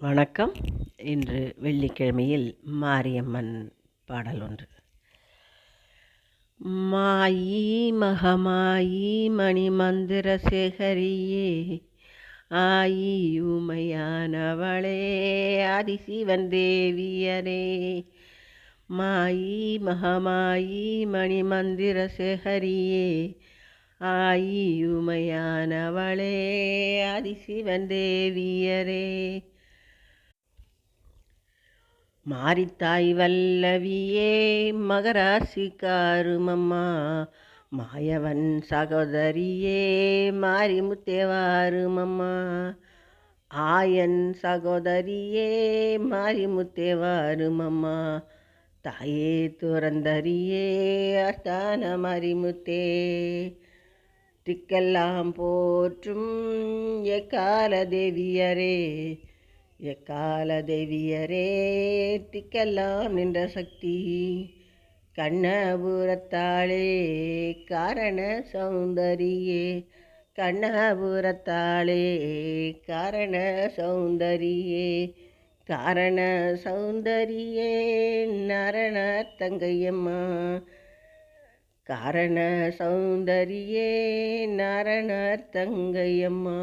வணக்கம். இன்று வெள்ளிக்கிழமையில் மாரியம்மன் பாடல் ஒன்று. மாயி மகமாயி மணிமந்திர சேகரியே, ஆயி உமையானவளே ஆதிசிவன் தேவியரே. மாயி மகமாயி மணிமந்திர சேகரியே, ஆயி உமையானவளே ஆதிசிவன் தேவியரே. மாரித்தாய் வல்லவியே மகராசிக்காருமம்மா, மாயவன் சகோதரியே மாரிமுத்தேவாருமம்மா. ஆயன் சகோதரியே மாரிமுத்தேவாருமம்மா, தாயே துறந்தரியே அஸ்தான மாரிமுத்தே. திக்கெல்லாம் போற்றும் எக்கால தேவியரே, எக்கால தேவியரே திக்கெல்லாம் நின்ற சக்தி. கண்ணபுரத்தாளே காரண சௌந்தரியே, கண்ணபுரத்தாளே காரண சௌந்தரியே. காரண சௌந்தரியே நரண தங்கையம்மா, காரண சௌந்தரியே நரண தங்கையம்மா.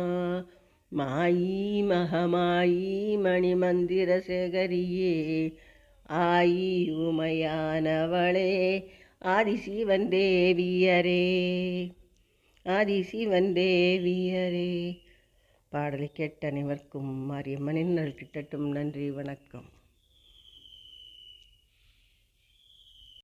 மாயி மகமாயி மணிமந்திர சேகரியே, ஆயி உமையானவளே ஆதிசிவன் தேவியரே, ஆதிசிவன் தேவியரே. பாடலை கேட்ட அனைவருக்கும் மாரியம்மனின் நல் கிட்டட்டும். நன்றி, வணக்கம்.